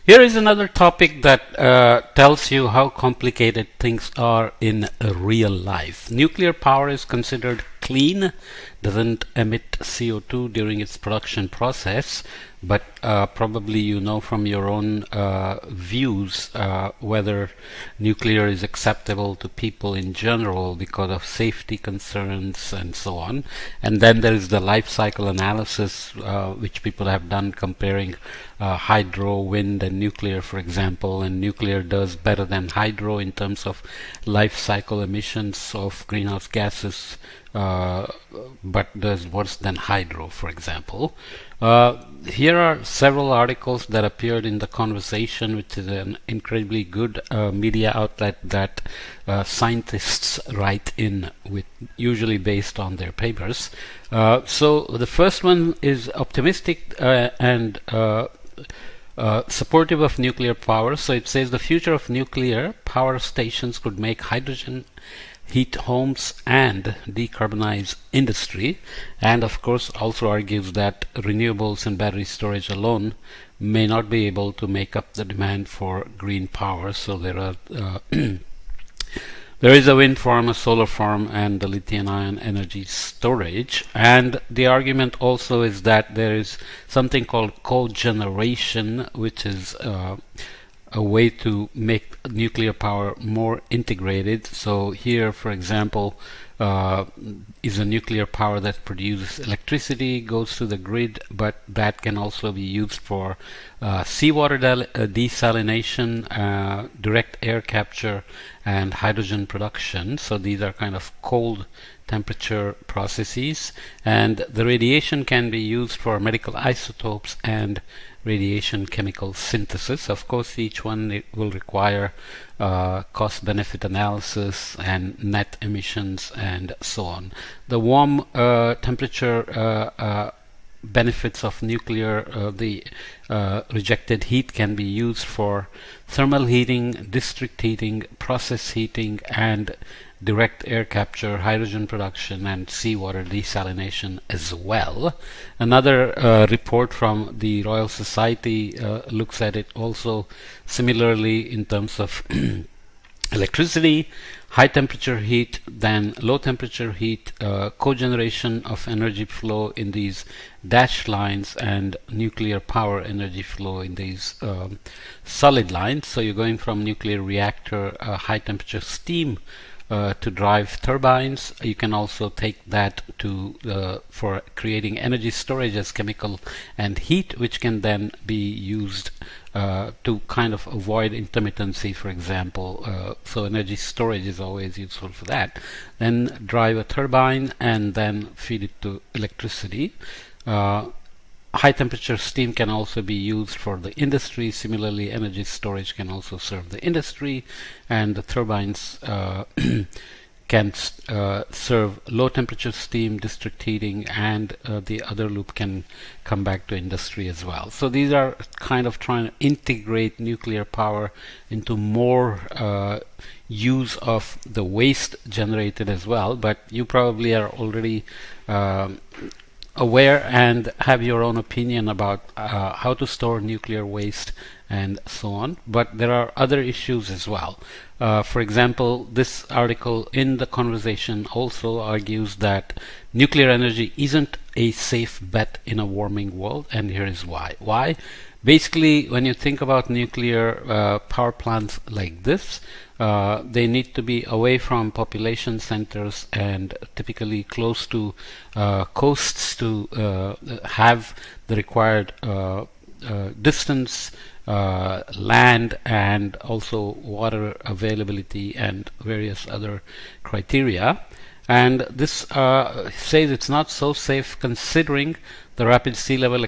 Here is another topic that tells you how complicated things are in real life. Nuclear power is considered clean, doesn't emit CO2 during its production process, but probably you know from your own views whether nuclear is acceptable to people in general because of safety concerns and so on. And then there is the life cycle analysis which people have done comparing hydro, wind and nuclear, for example, and nuclear does better than hydro in terms of life cycle emissions of greenhouse gases, but does worse than hydro, for example. Here are several articles that appeared in The Conversation, which is an incredibly good media outlet that scientists write in, with usually based on their papers. So the first one is optimistic and supportive of nuclear power. So it says the future of nuclear power stations could make hydrogen, heat homes and decarbonize industry, and of course also argues that renewables and battery storage alone may not be able to make up the demand for green power. So there are there is a wind farm, a solar farm, and the lithium-ion energy storage. And the argument also is that there is something called cogeneration, which is a way to make nuclear power more integrated. So here, for example, is a nuclear power that produces electricity, goes to the grid, but that can also be used for seawater desalination, direct air capture, and hydrogen production. So these are kind of cold temperature processes, and the radiation can be used for medical isotopes and radiation chemical synthesis. Of course, each one will require cost-benefit analysis and net emissions and so on. The warm temperature benefits of nuclear, the rejected heat can be used for thermal heating, district heating, process heating, and direct air capture, hydrogen production, and seawater desalination as well. Another report from the Royal Society looks at it also similarly in terms of electricity, high temperature heat, then low temperature heat, cogeneration of energy flow in these dashed lines, and nuclear power energy flow in these solid lines. So you're going from nuclear reactor, high temperature steam to drive turbines. You can also take that to for creating energy storage as chemical and heat, which can then be used to kind of avoid intermittency, for example. So energy storage is always useful for that. Then drive a turbine and then feed it to electricity. High temperature steam can also be used for the industry. Similarly, energy storage can also serve the industry, and the turbines can serve low temperature steam, district heating, and the other loop can come back to industry as well. So these are kind of trying to integrate nuclear power into more use of the waste generated as well. But you probably are already aware and have your own opinion about how to store nuclear waste and so on, but there are other issues as well. For example, this article in The Conversation also argues that nuclear energy isn't a safe bet in a warming world, and here is why. Why? Basically, when you think about nuclear power plants like this, they need to be away from population centers and typically close to coasts to have the required distance, land, and also water availability and various other criteria. And this says it's not so safe considering the rapid sea level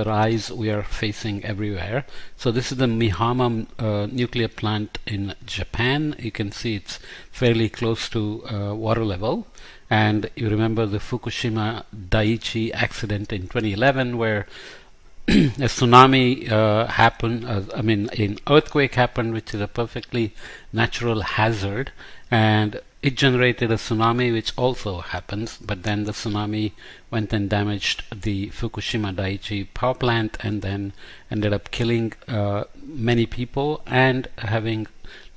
rise we are facing everywhere. So this is the Mihama nuclear plant in Japan. You can see it's fairly close to water level. And you remember the Fukushima Daiichi accident in 2011 where a tsunami happened, an earthquake happened, which is a perfectly natural hazard, and it generated a tsunami, which also happens, but then the tsunami went and damaged the Fukushima Daiichi power plant and then ended up killing many people and having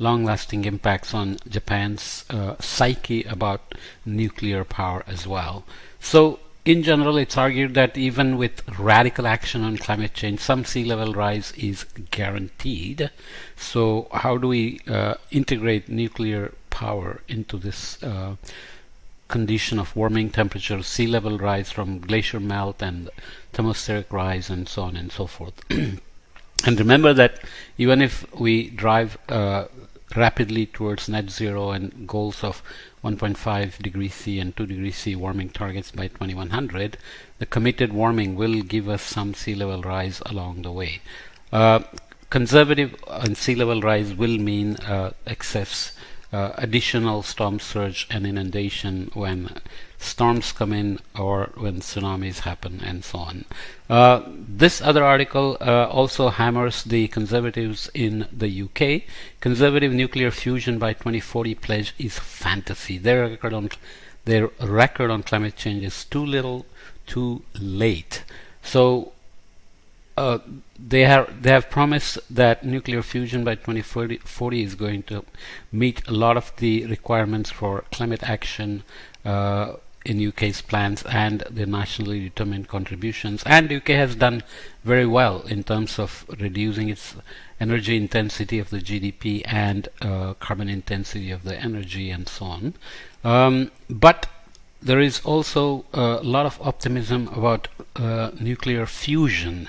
long-lasting impacts on Japan's psyche about nuclear power as well. So in general, it's argued that even with radical action on climate change, some sea level rise is guaranteed. So how do we integrate nuclear power into this condition of warming temperatures, sea level rise from glacier melt and thermospheric rise and so on and so forth? And remember that even if we drive rapidly towards net zero and goals of 1.5 degrees C and 2 degrees C warming targets by 2100, the committed warming will give us some sea level rise along the way. Conservative and sea level rise will mean excess additional storm surge and inundation when storms come in or when tsunamis happen and so on. This other article also hammers the conservatives in the UK. Conservative nuclear fusion by 2040 pledge is fantasy. Their record on climate change is too little, too late. So they have promised that nuclear fusion by 2040 is going to meet a lot of the requirements for climate action in UK's plans and the nationally determined contributions. And UK has done very well in terms of reducing its energy intensity of the GDP and carbon intensity of the energy and so on. But there is also a lot of optimism about nuclear fusion.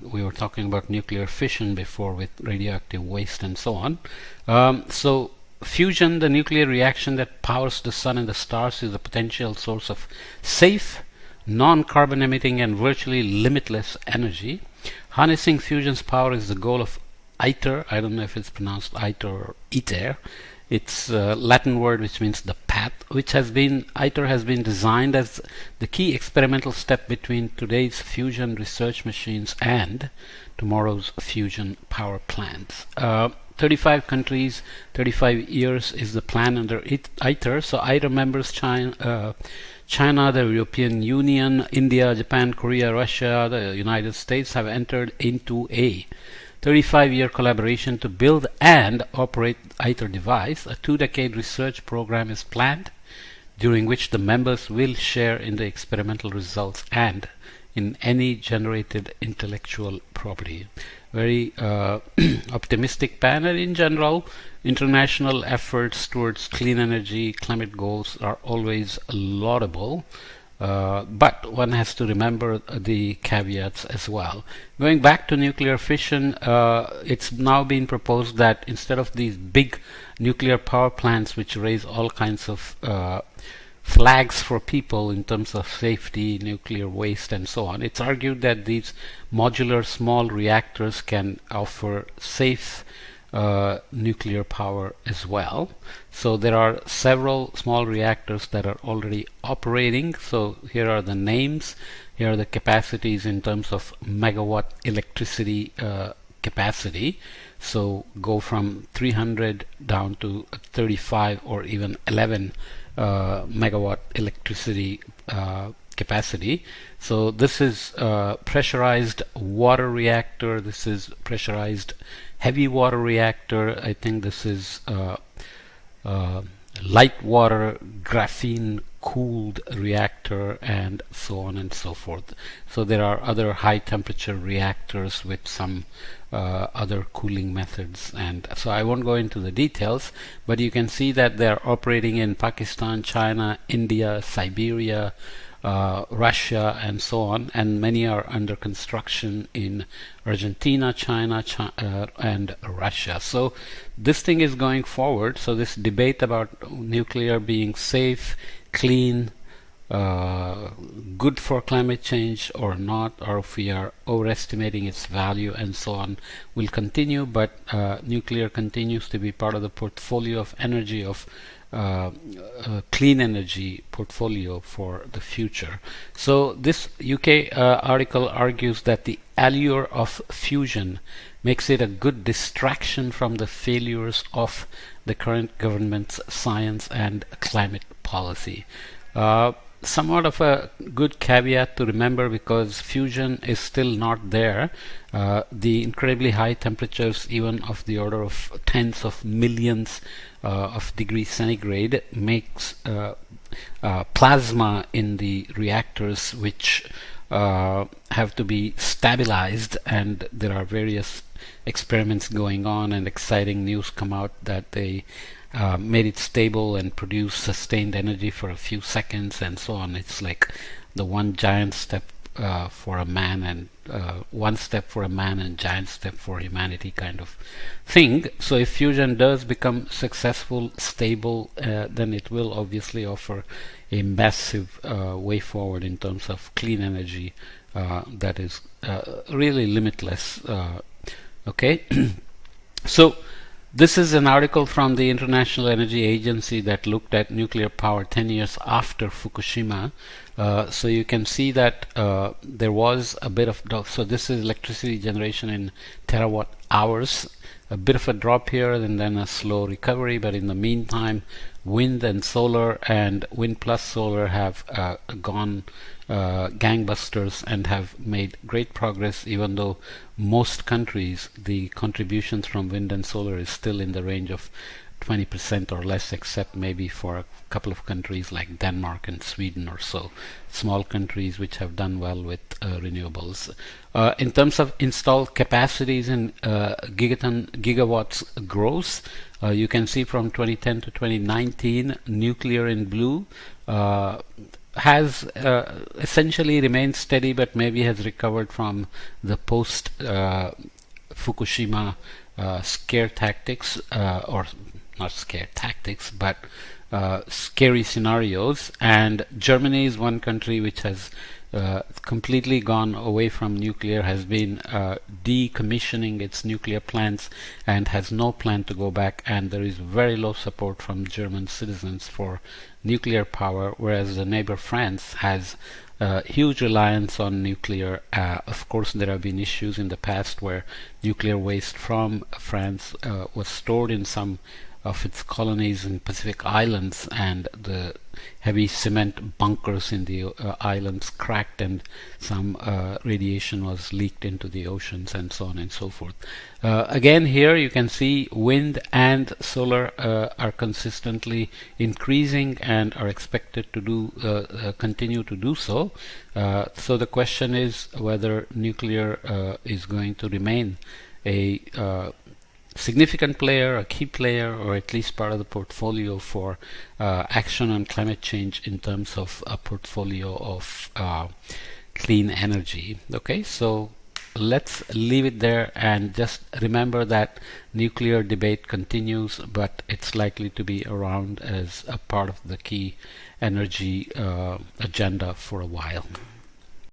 We were talking about nuclear fission before with radioactive waste and so on. So fusion, the nuclear reaction that powers the sun and the stars, is a potential source of safe, non-carbon emitting and virtually limitless energy. Harnessing fusion's power is the goal of ITER. I don't know if it's pronounced ITER or ITER. It's a Latin word which means the path, which has been, ITER has been designed as the key experimental step between today's fusion research machines and tomorrow's fusion power plants. 35 countries, 35 years is the plan under ITER. So ITER members China, the European Union, India, Japan, Korea, Russia, the United States have entered into a 35-year collaboration to build and operate ITER device. A 2-decade research program is planned, during which the members will share in the experimental results and in any generated intellectual property. Very optimistic plan, and in general, international efforts towards clean energy, climate goals are always laudable. But one has to remember the caveats as well. Going back to nuclear fission, it's now been proposed that instead of these big nuclear power plants which raise all kinds of flags for people in terms of safety, nuclear waste and so on, it's argued that these modular small reactors can offer safe nuclear power as well. So there are several small reactors that are already operating. So here are the names. Here are the capacities in terms of megawatt electricity capacity. So go from 300 down to 35 or even 11 megawatt electricity capacity. So this is pressurized water reactor. This is pressurized heavy water reactor. I think this is light water graphene cooled reactor, and so on and so forth. So there are other high temperature reactors with some other cooling methods, and so I won't go into the details, but you can see that they're operating in Pakistan, China, India, Siberia, Russia and so on, and many are under construction in Argentina, China, and Russia. So this thing is going forward. So this debate about nuclear being safe, clean, good for climate change or not, or if we are overestimating its value and so on, will continue, but nuclear continues to be part of the portfolio of energy of clean energy portfolio for the future. So this UK article argues that the allure of fusion makes it a good distraction from the failures of the current government's science and climate policy. Somewhat of a good caveat to remember, because fusion is still not there. The incredibly high temperatures, even of the order of tens of millions of degrees centigrade, makes plasma in the reactors, which have to be stabilized, and there are various experiments going on, and exciting news come out that they made it stable and produce sustained energy for a few seconds and so on. It's like the one giant step for a man, and one step for a man and giant step for humanity kind of thing. So if fusion does become successful, stable, then it will obviously offer a massive way forward in terms of clean energy that is really limitless. Okay. So this is an article from the International Energy Agency that looked at nuclear power 10 years after Fukushima. So you can see that there was a bit of drop. So this is electricity generation in terawatt hours. A bit of a drop here and then a slow recovery, but in the meantime, wind and solar and wind plus solar have gone gangbusters and have made great progress, even though most countries, the contributions from wind and solar is still in the range of 20% or less, except maybe for a couple of countries like Denmark and Sweden or so, small countries which have done well with renewables. In terms of installed capacities in gigawatts gross, you can see from 2010 to 2019, nuclear in blue has essentially remained steady, but maybe has recovered from the post Fukushima scare tactics, or not scare tactics, but scary scenarios. And Germany is one country which has completely gone away from nuclear, has been decommissioning its nuclear plants and has no plan to go back, and there is very low support from German citizens for nuclear power, whereas the neighbor France has huge reliance on nuclear. Of course, there have been issues in the past where nuclear waste from France was stored in some of its colonies in Pacific Islands, and the heavy cement bunkers in the islands cracked, and some radiation was leaked into the oceans, and so on and so forth. Again, here you can see wind and solar are consistently increasing and are expected to do continue to do so. So the question is whether nuclear is going to remain a significant player, a key player, or at least part of the portfolio for action on climate change in terms of a portfolio of clean energy. Okay, so let's leave it there and just remember that nuclear debate continues, but it's likely to be around as a part of the key energy agenda for a while.